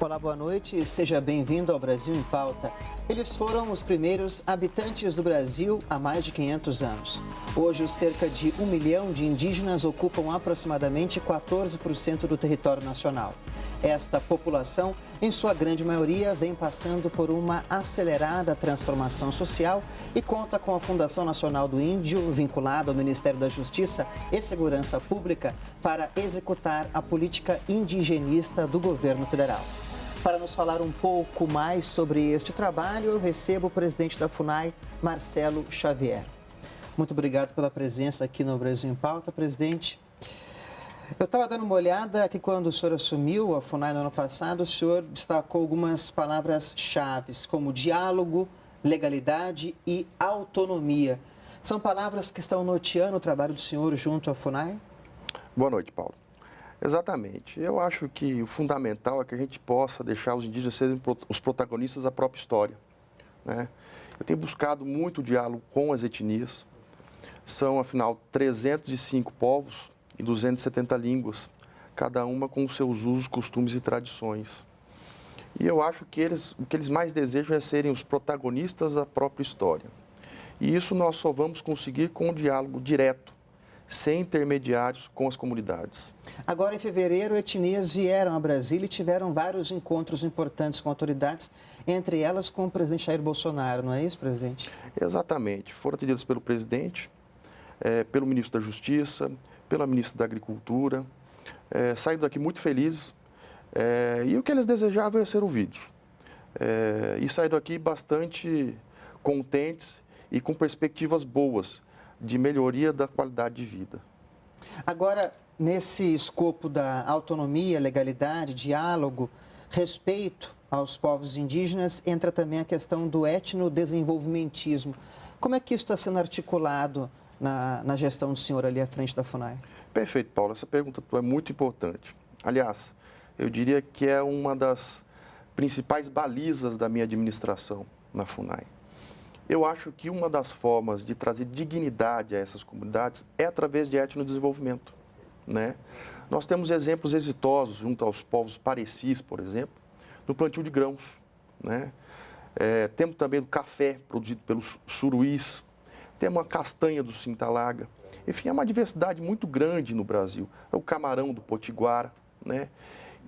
Olá, boa noite. Seja bem-vindo ao Brasil em Pauta. Eles foram os primeiros habitantes do Brasil há mais de 500 anos. Hoje, cerca de 1 milhão de indígenas ocupam aproximadamente 14% do território nacional. Esta população, em sua grande maioria, vem passando por uma acelerada transformação social e conta com a Fundação Nacional do Índio, vinculada ao Ministério da Justiça e Segurança Pública, para executar a política indigenista do governo federal. Para nos falar um pouco mais sobre este trabalho, eu recebo o presidente da FUNAI, Marcelo Xavier. Muito obrigado pela presença aqui no Brasil em Pauta, presidente. Eu estava dando uma olhada aqui quando o senhor assumiu a FUNAI no ano passado, o senhor destacou algumas palavras-chave, como diálogo, legalidade e autonomia. São palavras que estão norteando o trabalho do senhor junto à FUNAI? Boa noite, Paulo. Exatamente. Eu acho que o fundamental é que a gente possa deixar os indígenas serem os protagonistas da própria história, né? Eu tenho buscado muito diálogo com as etnias. São, afinal, 305 povos e 270 línguas, cada uma com os seus usos, costumes e tradições. E eu acho que o que eles mais desejam é serem os protagonistas da própria história. E isso nós só vamos conseguir com um diálogo direto, sem intermediários com as comunidades. Agora, em fevereiro, etnias vieram a Brasília e tiveram vários encontros importantes com autoridades, entre elas com o presidente Jair Bolsonaro, não é isso, presidente? Exatamente. Foram atendidas pelo presidente, pelo ministro da Justiça, pela ministra da Agricultura, saíram daqui muito felizes, e o que eles desejavam é ser ouvidos. E saíram daqui bastante contentes e com perspectivas boas de melhoria da qualidade de vida. Agora, nesse escopo da autonomia, legalidade, diálogo, respeito aos povos indígenas, entra também a questão do etnodesenvolvimentismo. Como é que isso está sendo articulado na gestão do senhor ali à frente da FUNAI? Perfeito, Paulo. Essa pergunta tua é muito importante. Aliás, eu diria que é uma das principais balizas da minha administração na FUNAI. Eu acho que uma das formas de trazer dignidade a essas comunidades é através de etnodesenvolvimento, né? Nós temos exemplos exitosos junto aos povos parecis, por exemplo, no plantio de grãos, né? Temos também o café produzido pelos suruís, temos a castanha do Sintalaga. Enfim, é uma diversidade muito grande no Brasil. É o camarão do Potiguara, né?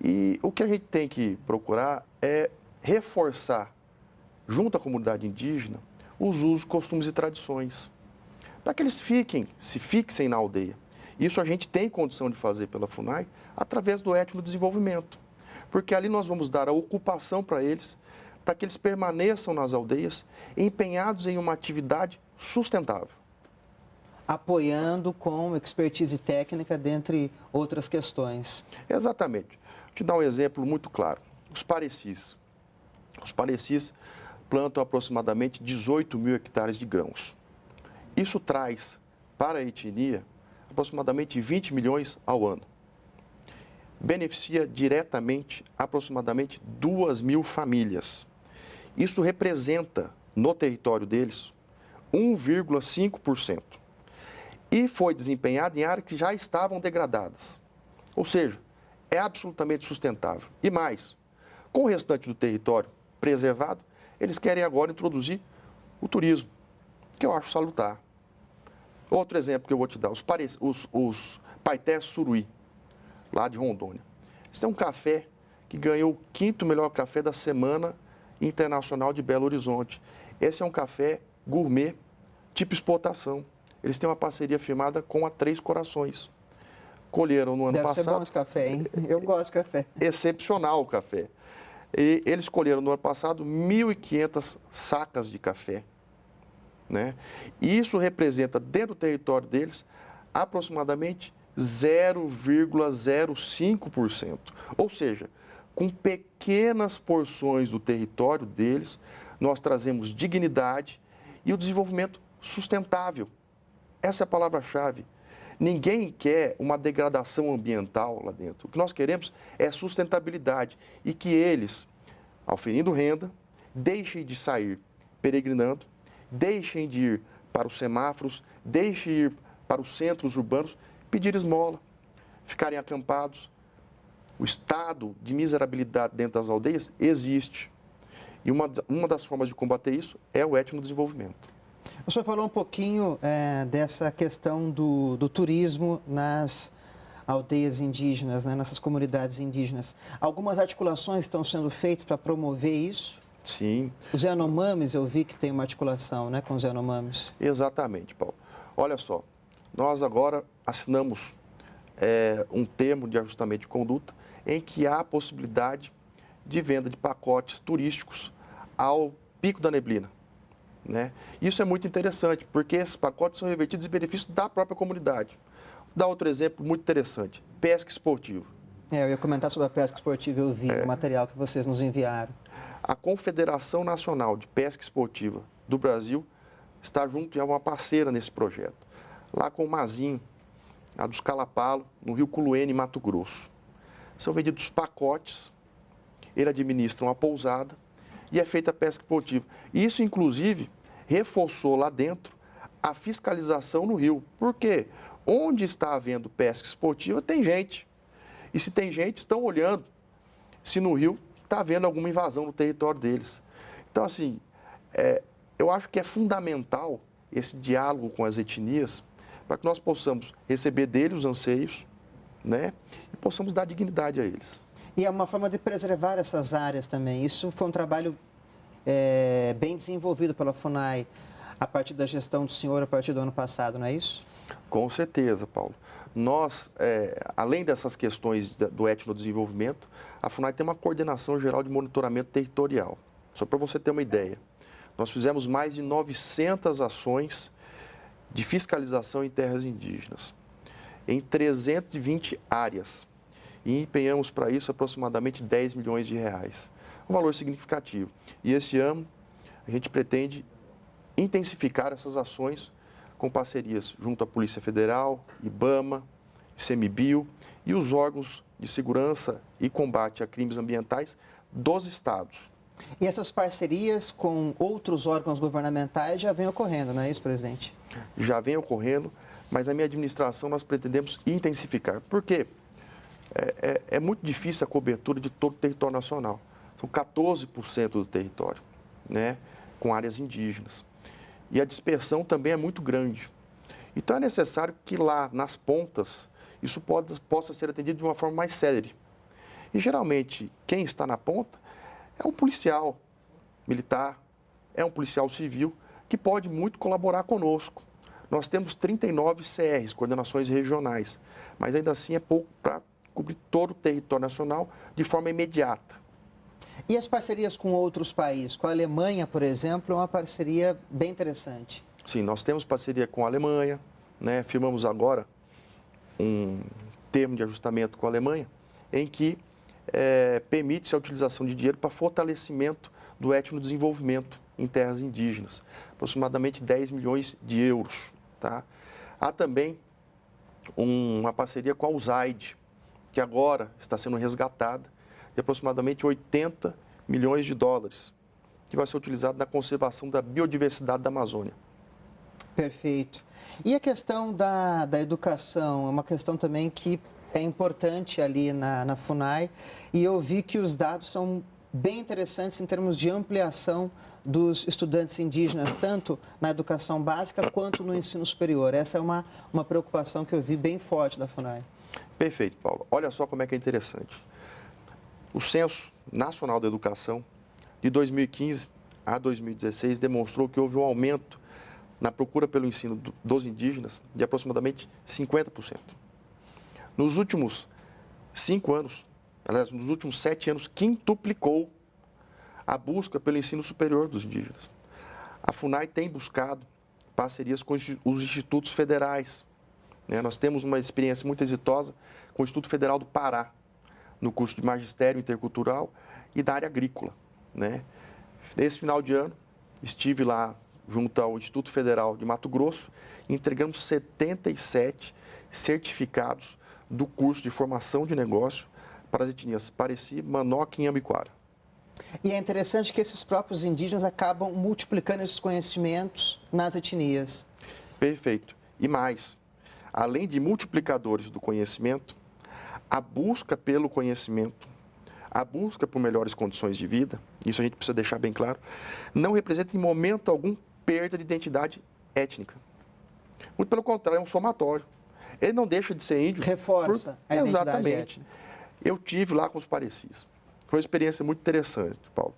E o que a gente tem que procurar é reforçar, junto à comunidade indígena, os usos, costumes e tradições, para que eles se fixem na aldeia. Isso a gente tem condição de fazer pela FUNAI através do etnodesenvolvimento, porque ali nós vamos dar a ocupação para que eles permaneçam nas aldeias, empenhados em uma atividade sustentável. Apoiando com expertise técnica, dentre outras questões. Exatamente. Vou te dar um exemplo muito claro. Os parecis. Os parecis plantam aproximadamente 18 mil hectares de grãos. Isso traz para a etnia aproximadamente 20 milhões ao ano. Beneficia diretamente aproximadamente 2.000 famílias. Isso representa, no território deles, 1,5%. E foi desempenhado em áreas que já estavam degradadas. Ou seja, é absolutamente sustentável. E mais, com o restante do território preservado, eles querem agora introduzir o turismo, que eu acho salutar. Outro exemplo que eu vou te dar, os Paetés Suruí, lá de Rondônia. Esse é um café que ganhou o 5º melhor café da Semana Internacional de Belo Horizonte. Esse é um café gourmet, tipo exportação. Eles têm uma parceria firmada com a Três Corações. Colheram no ano passado... Deve ser bom esse café, hein? Eu gosto de café. Excepcional o café. E eles colheram no ano passado 1.500 sacas de café, né? E isso representa, dentro do território deles, aproximadamente 0,05%. Ou seja, com pequenas porções do território deles, nós trazemos dignidade e o desenvolvimento sustentável. Essa é a palavra-chave. Ninguém quer uma degradação ambiental lá dentro. O que nós queremos é sustentabilidade e que eles, auferindo renda, deixem de sair peregrinando, deixem de ir para os semáforos, deixem de ir para os centros urbanos pedir esmola, ficarem acampados. O estado de miserabilidade dentro das aldeias existe. E uma das formas de combater isso é o etnodesenvolvimento. O senhor falou um pouquinho dessa questão do turismo nas aldeias indígenas, né, nessas comunidades indígenas. Algumas articulações estão sendo feitas para promover isso? Sim. Os Yanomamis, eu vi que tem uma articulação, né, com os Yanomamis. Exatamente, Paulo. Olha só, nós agora assinamos um termo de ajustamento de conduta em que há a possibilidade de venda de pacotes turísticos ao Pico da Neblina, né? Isso é muito interessante, porque esses pacotes são revertidos em benefício da própria comunidade. Vou dar outro exemplo muito interessante, pesca esportiva. Eu ia comentar sobre a pesca esportiva, eu vi o material que vocês nos enviaram. A Confederação Nacional de Pesca Esportiva do Brasil está junto e é uma parceira nesse projeto. Lá com o Mazinho, a dos Calapalo, no Rio Culuene, Mato Grosso. São vendidos pacotes, ele administra uma pousada e é feita a pesca esportiva. Isso, inclusive, reforçou lá dentro a fiscalização no rio. Por quê? Onde está havendo pesca esportiva, tem gente. E se tem gente, estão olhando se no rio está havendo alguma invasão no território deles. Então, assim, eu acho que é fundamental esse diálogo com as etnias para que nós possamos receber deles os anseios, né, e possamos dar dignidade a eles. E é uma forma de preservar essas áreas também. Isso foi um trabalho bem desenvolvido pela FUNAI a partir da gestão do senhor, a partir do ano passado, não é isso? Com certeza, Paulo. Nós, além dessas questões do etnodesenvolvimento, a FUNAI tem uma coordenação geral de monitoramento territorial. Só para você ter uma ideia, nós fizemos mais de 900 ações de fiscalização em terras indígenas, em 320 áreas, e empenhamos para isso aproximadamente 10 milhões de reais. Um valor significativo. E este ano, a gente pretende intensificar essas ações com parcerias junto à Polícia Federal, IBAMA, ICMBio e os órgãos de segurança e combate a crimes ambientais dos estados. E essas parcerias com outros órgãos governamentais já vêm ocorrendo, não é isso, presidente? Já vem ocorrendo, mas na minha administração nós pretendemos intensificar. Por quê? É muito difícil a cobertura de todo o território nacional. São 14% do território, né, com áreas indígenas. E a dispersão também é muito grande. Então é necessário que lá, nas pontas, isso possa ser atendido de uma forma mais célere. E geralmente, quem está na ponta é um policial militar, é um policial civil, que pode muito colaborar conosco. Nós temos 39 CRs, coordenações regionais, mas ainda assim é pouco para cobrir todo o território nacional de forma imediata. E as parcerias com outros países? Com a Alemanha, por exemplo, é uma parceria bem interessante. Sim, nós temos parceria com a Alemanha, né? Firmamos agora um termo de ajustamento com a Alemanha, em que permite-se a utilização de dinheiro para fortalecimento do etnodesenvolvimento em terras indígenas, aproximadamente 10 milhões de euros. Tá? Há também uma parceria com a USAID, que agora está sendo resgatada, de aproximadamente 80 milhões de dólares, que vai ser utilizado na conservação da biodiversidade da Amazônia. Perfeito. E a questão da educação, é uma questão também que é importante ali na FUNAI, e eu vi que os dados são bem interessantes em termos de ampliação dos estudantes indígenas, tanto na educação básica quanto no ensino superior. Essa é uma preocupação que eu vi bem forte da FUNAI. Perfeito, Paulo. Olha só como é que é interessante. O Censo Nacional da Educação, de 2015 a 2016, demonstrou que houve um aumento na procura pelo ensino dos indígenas de aproximadamente 50%. Nos últimos 5 anos, aliás, nos últimos 7 anos, quintuplicou a busca pelo ensino superior dos indígenas. A FUNAI tem buscado parcerias com os institutos federais, né? Nós temos uma experiência muito exitosa com o Instituto Federal do Pará, no curso de Magistério Intercultural e da área agrícola, né? Nesse final de ano, estive lá junto ao Instituto Federal de Mato Grosso e entregamos 77 certificados do curso de formação de negócio para as etnias Pareci, Manoque e Ambiquara. E é interessante que esses próprios indígenas acabam multiplicando esses conhecimentos nas etnias. Perfeito. E mais, além de multiplicadores do conhecimento, A busca pelo conhecimento, a busca por melhores condições de vida, isso a gente precisa deixar bem claro, não representa em momento algum perda de identidade étnica. Muito pelo contrário, é um somatório. Ele não deixa de ser índio. Reforça a identidade Exatamente. étnica. Eu tive lá com os parecis. Foi uma experiência muito interessante, Paulo.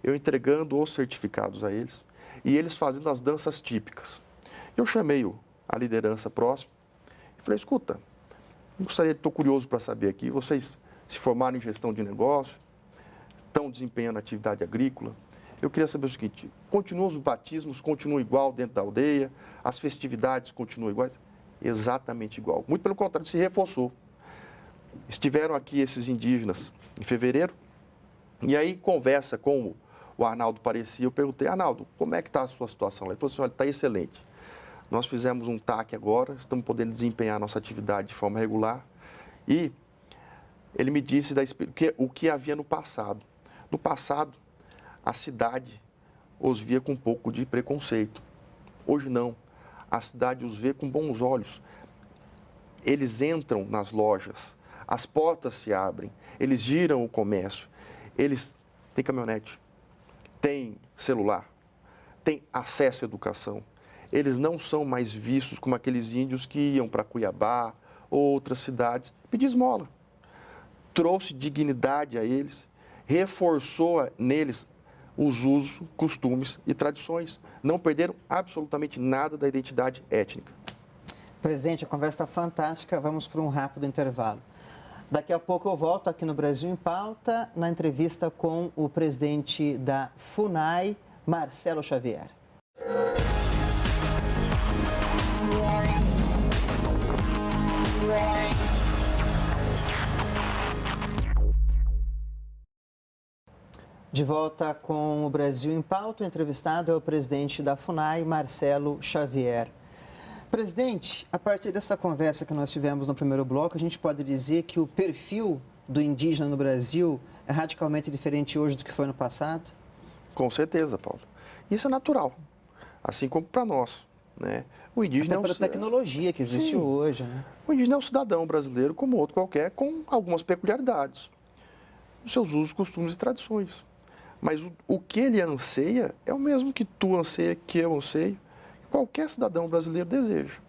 Eu entregando os certificados a eles e eles fazendo as danças típicas. Eu chamei a liderança próxima e falei, escuta, estou curioso para saber aqui, vocês se formaram em gestão de negócio, estão desempenhando atividade agrícola. Eu queria saber o seguinte, continuam os batismos, continuam igual dentro da aldeia, as festividades continuam iguais? Exatamente igual. Muito pelo contrário, se reforçou. Estiveram aqui esses indígenas em fevereiro, e aí conversa com o Arnaldo Parecia, eu perguntei, Arnaldo, como é que está a sua situação? Ele falou assim, olha, está excelente. Nós fizemos um TAC agora, estamos podendo desempenhar a nossa atividade de forma regular, e ele me disse o que havia no passado. No passado, a cidade os via com um pouco de preconceito. Hoje não. A cidade os vê com bons olhos. Eles entram nas lojas, as portas se abrem, eles giram o comércio, eles têm caminhonete, têm celular, têm acesso à educação. Eles não são mais vistos como aqueles índios que iam para Cuiabá ou outras cidades pedir esmola. Trouxe dignidade a eles, reforçou neles os usos, costumes e tradições. Não perderam absolutamente nada da identidade étnica. Presidente, a conversa está fantástica. Vamos para um rápido intervalo. Daqui a pouco eu volto aqui no Brasil em Pauta, na entrevista com o presidente da FUNAI, Marcelo Xavier. De volta com o Brasil em Pauta, o entrevistado é o presidente da FUNAI, Marcelo Xavier. Presidente, a partir dessa conversa que nós tivemos no primeiro bloco, a gente pode dizer que o perfil do indígena no Brasil é radicalmente diferente hoje do que foi no passado? Com certeza, Paulo. Isso é natural, assim como para nós, né? O indígena até pela tecnologia que existe hoje, né? O indígena é um cidadão brasileiro como outro qualquer, com algumas peculiaridades, os seus usos, costumes e tradições. Mas o que ele anseia é o mesmo que tu anseia, que eu anseio, que qualquer cidadão brasileiro deseja.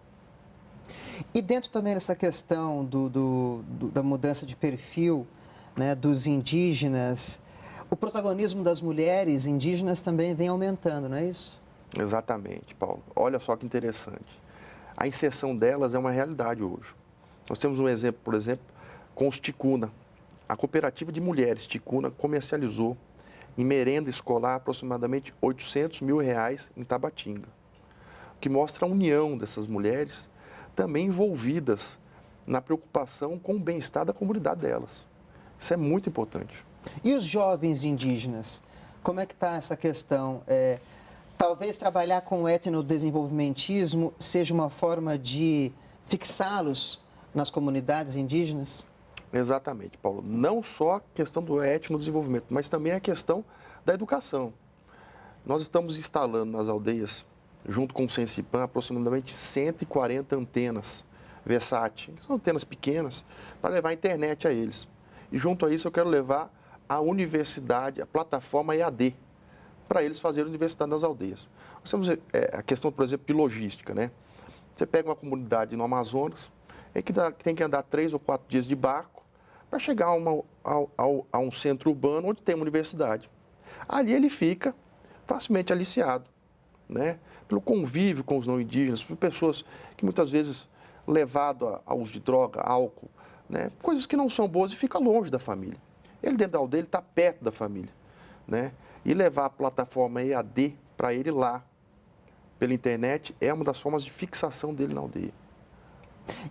E dentro também dessa questão da mudança de perfil, né, dos indígenas, o protagonismo das mulheres indígenas também vem aumentando, não é isso? Exatamente, Paulo. Olha só que interessante. A inserção delas é uma realidade hoje. Nós temos um exemplo, por exemplo, com os Ticuna. A cooperativa de mulheres Ticuna comercializou em merenda escolar aproximadamente R$800 mil em Tabatinga, o que mostra a união dessas mulheres também envolvidas na preocupação com o bem-estar da comunidade delas. Isso é muito importante. E os jovens indígenas? Como é que está essa questão? Talvez trabalhar com o etnodesenvolvimentismo seja uma forma de fixá-los nas comunidades indígenas? Exatamente, Paulo. Não só a questão do etnodesenvolvimento, mas também a questão da educação. Nós estamos instalando nas aldeias, junto com o Sensipan, aproximadamente 140 antenas Vesat. São antenas pequenas, para levar a internet a eles. E junto a isso eu quero levar a universidade, a plataforma EAD, para eles fazerem universidade nas aldeias. Nós temos a questão, por exemplo, de logística, né? Você pega uma comunidade no Amazonas, que tem que andar 3 ou 4 dias de barco para chegar a um centro urbano onde tem uma universidade. Ali ele fica facilmente aliciado, né? Pelo convívio com os não indígenas, por pessoas que muitas vezes levado ao uso de droga, álcool, né? Coisas que não são boas e fica longe da família. Ele dentro da aldeia está perto da família, né? E levar a plataforma EAD para ele lá, pela internet, é uma das formas de fixação dele na aldeia.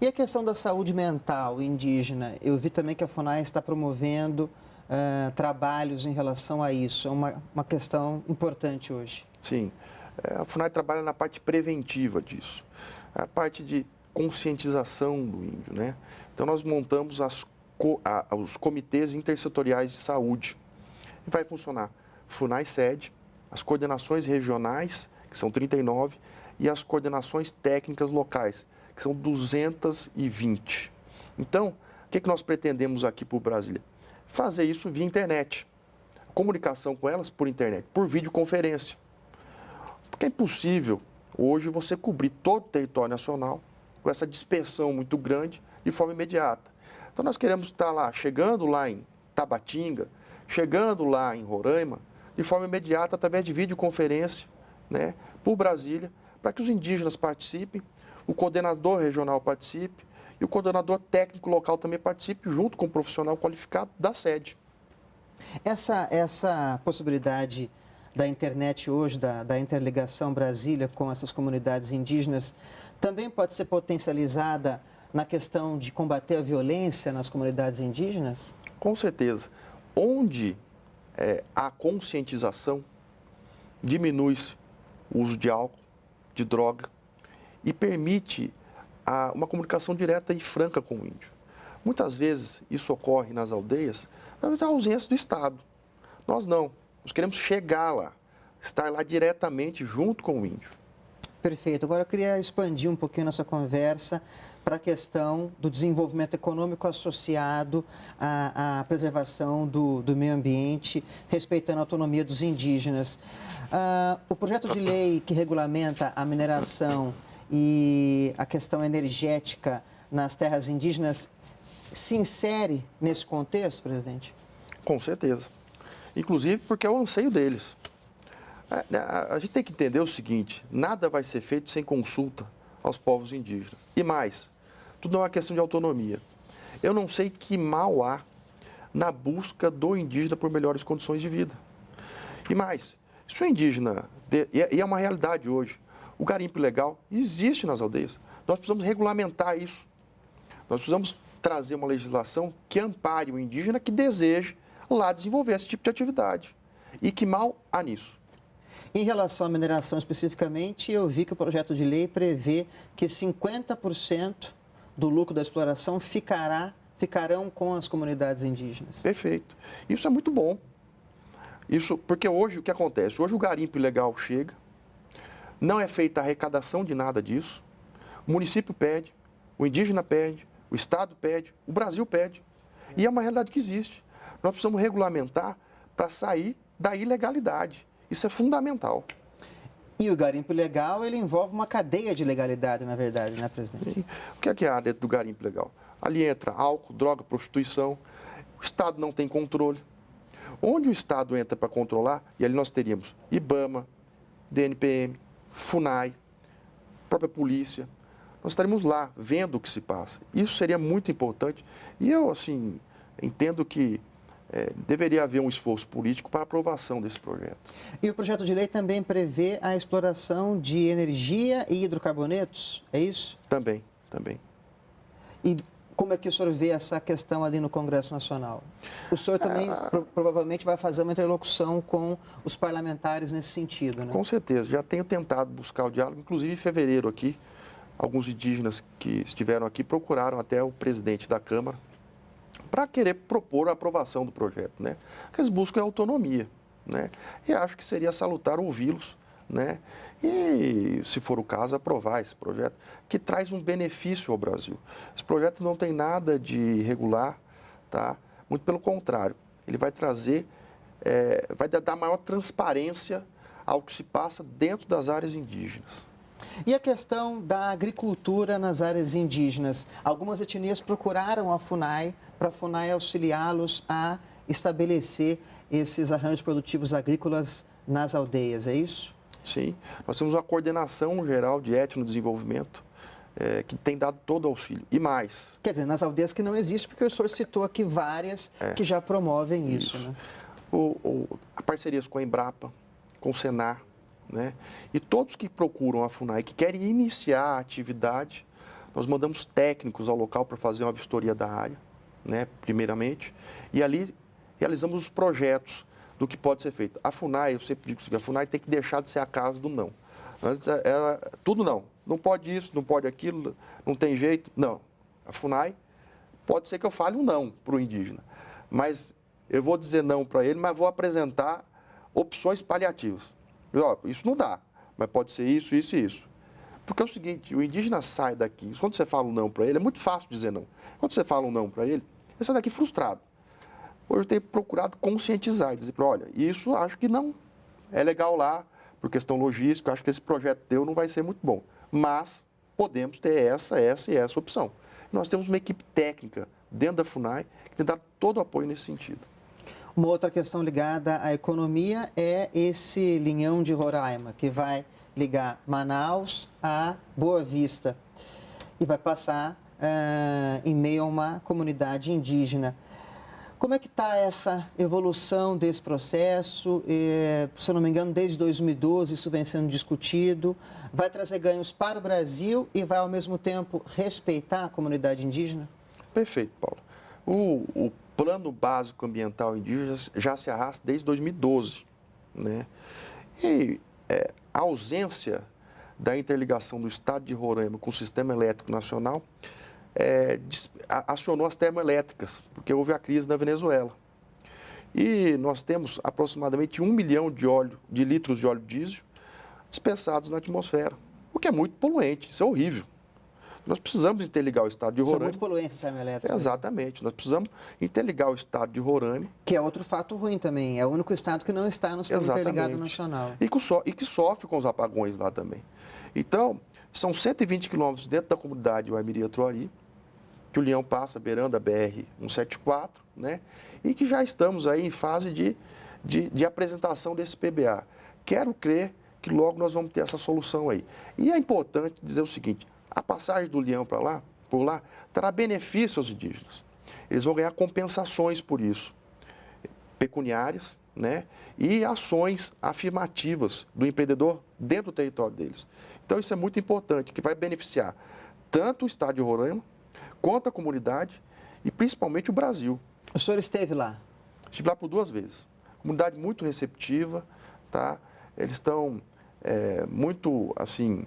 E a questão da saúde mental indígena? Eu vi também que a FUNAI está promovendo trabalhos em relação a isso. É uma questão importante hoje. Sim. A FUNAI trabalha na parte preventiva disso. A parte de conscientização do índio, né? Então, nós montamos os comitês intersetoriais de saúde. E vai funcionar FUNAI sede, as coordenações regionais, que são 39, e as coordenações técnicas locais, que são 220. Então, O que nós pretendemos aqui por Brasília? Fazer isso via internet. Comunicação com elas por internet, por videoconferência. Porque é impossível hoje você cobrir todo o território nacional com essa dispersão muito grande de forma imediata. Então nós queremos estar lá, chegando lá em Tabatinga, chegando lá em Roraima, de forma imediata, através de videoconferência, né, por Brasília, para que os indígenas participem, o coordenador regional participe e o coordenador técnico local também participe, junto com o profissional qualificado da sede. Essa possibilidade da internet hoje, da interligação Brasília com essas comunidades indígenas, também pode ser potencializada na questão de combater a violência nas comunidades indígenas? Com certeza. Onde há conscientização, diminui-se o uso de álcool, de droga e permite uma comunicação direta e franca com o índio. Muitas vezes isso ocorre nas aldeias, mas a ausência do Estado. Nós não. Nós queremos chegar lá, estar lá diretamente junto com o índio. Perfeito. Agora eu queria expandir um pouquinho nossa conversa para a questão do desenvolvimento econômico associado à preservação do meio ambiente, respeitando a autonomia dos indígenas. O projeto de lei que regulamenta a mineração e a questão energética nas terras indígenas se insere nesse contexto, presidente? Com certeza. Inclusive porque é o anseio deles. A gente tem que entender o seguinte, nada vai ser feito sem consulta aos povos indígenas. E mais, tudo é uma questão de autonomia. Eu não sei que mal há na busca do indígena por melhores condições de vida. E mais, se o indígena, e é uma realidade hoje, o garimpo ilegal existe nas aldeias. Nós precisamos regulamentar isso. Nós precisamos trazer uma legislação que ampare o indígena que deseja lá desenvolver esse tipo de atividade. E que mal há nisso. Em relação à mineração especificamente, eu vi que o projeto de lei prevê que 50% do lucro da exploração ficarão com as comunidades indígenas. Perfeito. Isso é muito bom. Isso, porque hoje o que acontece? Hoje o garimpo ilegal chega, não é feita a arrecadação de nada disso, o município pede, o indígena pede, o Estado pede, o Brasil pede. E é uma realidade que existe. Nós precisamos regulamentar para sair da ilegalidade. Isso é fundamental. E o garimpo ilegal, ele envolve uma cadeia de ilegalidade, na verdade, né, presidente? O que é a área do garimpo ilegal? Ali entra álcool, droga, prostituição. O Estado não tem controle. Onde o Estado entra para controlar, e ali nós teríamos IBAMA, DNPM, FUNAI, própria polícia. Nós estaremos lá vendo o que se passa. Isso seria muito importante. E eu, assim, entendo que deveria haver um esforço político para a aprovação desse projeto. E o projeto de lei também prevê a exploração de energia e hidrocarbonetos, é isso? Também. E como é que o senhor vê essa questão ali no Congresso Nacional? O senhor também provavelmente vai fazer uma interlocução com os parlamentares nesse sentido, né? Com certeza. Já tenho tentado buscar o diálogo. Inclusive, em fevereiro aqui, alguns indígenas que estiveram aqui procuraram até o presidente da Câmara para querer propor a aprovação do projeto, né? Porque eles buscam autonomia, né? E acho que seria salutar ouvi-los, né? E, se for o caso, aprovar esse projeto, que traz um benefício ao Brasil. Esse projeto não tem nada de irregular, tá? Muito pelo contrário, ele vai trazer, vai dar maior transparência ao que se passa dentro das áreas indígenas. E a questão da agricultura nas áreas indígenas? Algumas etnias procuraram a FUNAI para a FUNAI auxiliá-los a estabelecer esses arranjos produtivos agrícolas nas aldeias, é isso? Sim, nós temos uma coordenação geral de etnodesenvolvimento que tem dado todo o auxílio. E mais. Quer dizer, nas aldeias que não existe, porque o senhor citou aqui várias que já promovem isso, né? Parcerias com a Embrapa, com o Senar, né? E todos que procuram a FUNAI, que querem iniciar a atividade, nós mandamos técnicos ao local para fazer uma vistoria da área, né, primeiramente, e ali realizamos os projetos do que pode ser feito. A FUNAI, eu sempre digo que a FUNAI tem que deixar de ser a casa do não. Antes era tudo não. Não pode isso, não pode aquilo, não tem jeito. Não. A FUNAI, pode ser que eu fale um não para o indígena, mas eu vou dizer não para ele, mas vou apresentar opções paliativas. Isso não dá, mas pode ser isso, isso e isso. Porque é o seguinte, o indígena sai daqui, quando você fala um não para ele, é muito fácil dizer não. Quando você fala um não para ele sai daqui frustrado. Hoje eu tenho procurado conscientizar, dizer, olha, isso acho que não é legal lá, por questão logística, acho que esse projeto teu não vai ser muito bom. Mas podemos ter essa e essa opção. Nós temos uma equipe técnica dentro da FUNAI que tem dado todo o apoio nesse sentido. Uma outra questão ligada à economia é esse linhão de Roraima, que vai ligar Manaus a Boa Vista e vai passar em meio a uma comunidade indígena. Como é que está essa evolução desse processo? Se eu não me engano, desde 2012 isso vem sendo discutido. Vai trazer ganhos para o Brasil e vai, ao mesmo tempo, respeitar a comunidade indígena? Perfeito, Paulo. O Plano Básico Ambiental Indígena já se arrasta desde 2012, né? E a ausência da interligação do estado de Roraima com o sistema elétrico nacional acionou as termoelétricas, porque houve a crise na Venezuela. E nós temos aproximadamente 1 milhão de litros de óleo diesel dispersados na atmosfera, o que é muito poluente, isso é horrível. Nós precisamos interligar o estado de Roraima. Isso é muito poluente, essa termoelétrica. Exatamente, nós precisamos interligar o estado de Roraima. Que é outro fato ruim também, é o único estado que não está no sistema interligado nacional. E que sofre com os apagões lá também. Então, são 120 quilômetros dentro da comunidade Waimiri-Troari, que o Leão passa beirando a BR-174, né? E que já estamos aí em fase de apresentação desse PBA. Quero crer que logo nós vamos ter essa solução aí. E é importante dizer o seguinte, a passagem do Leão por lá, trará benefício aos indígenas. Eles vão ganhar compensações por isso, pecuniárias, né? E ações afirmativas do empreendedor dentro do território deles. Então, isso é muito importante, que vai beneficiar tanto o estado de Roraima, quanto a comunidade e principalmente o Brasil. O senhor esteve lá? Estive lá por 2 vezes. Comunidade muito receptiva, tá? Eles estão muito, assim,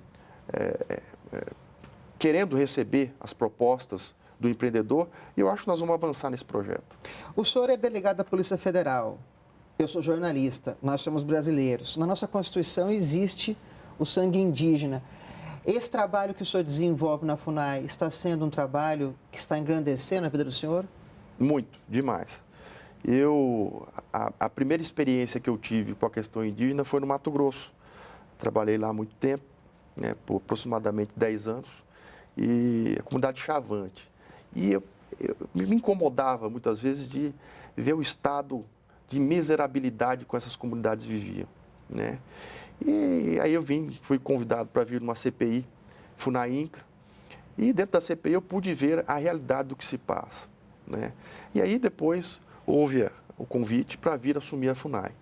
querendo receber as propostas do empreendedor e eu acho que nós vamos avançar nesse projeto. O senhor é delegado da Polícia Federal, eu sou jornalista, nós somos brasileiros. Na nossa Constituição existe o sangue indígena. Esse trabalho que o senhor desenvolve na FUNAI está sendo um trabalho que está engrandecendo a vida do senhor? Muito, demais. A primeira experiência que eu tive com a questão indígena foi no Mato Grosso. Trabalhei lá há muito tempo, né, por aproximadamente 10 anos, e a comunidade Chavante. E eu me incomodava muitas vezes de ver o estado de miserabilidade que essas comunidades viviam, né? E aí eu fui convidado para vir numa CPI, FUNAI-INCRA, e dentro da CPI eu pude ver a realidade do que se passa, né? E aí depois houve o convite para vir assumir a FUNAI.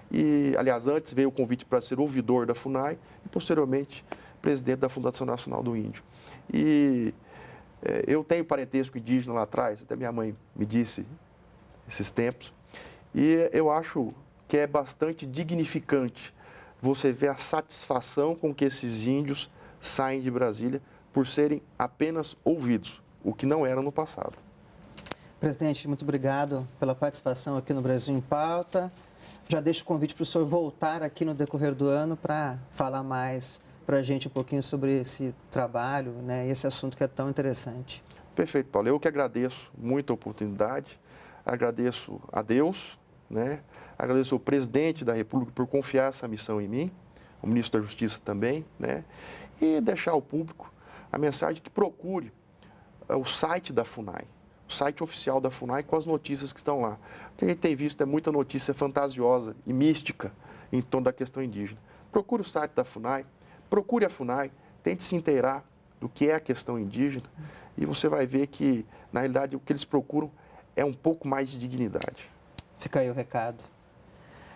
E, aliás, antes veio o convite para ser ouvidor da FUNAI e, posteriormente, presidente da Fundação Nacional do Índio. E eu tenho parentesco indígena lá atrás, até minha mãe me disse esses tempos, e eu acho que é bastante dignificante você ver a satisfação com que esses índios saem de Brasília por serem apenas ouvidos, o que não era no passado. Presidente, muito obrigado pela participação aqui no Brasil em Pauta. Já deixo o convite para o senhor voltar aqui no decorrer do ano para falar mais para a gente um pouquinho sobre esse trabalho, né, esse assunto que é tão interessante. Perfeito, Paulo. Eu que agradeço muito a oportunidade, agradeço a Deus, né? Agradeço ao presidente da República por confiar essa missão em mim, o ministro da Justiça também, né? E deixar ao público a mensagem que procure o site da FUNAI, o site oficial da FUNAI com as notícias que estão lá. O que a gente tem visto é muita notícia fantasiosa e mística em torno da questão indígena. Procure o site da FUNAI, procure a FUNAI, tente se inteirar do que é a questão indígena e você vai ver que, na realidade, o que eles procuram é um pouco mais de dignidade. Fica aí o recado.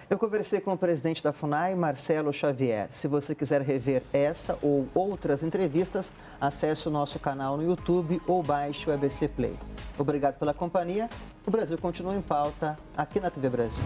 Eu conversei com o presidente da FUNAI, Marcelo Xavier. Se você quiser rever essa ou outras entrevistas, acesse o nosso canal no YouTube ou baixe o ABC Play. Obrigado pela companhia. O Brasil continua em pauta aqui na TV Brasil.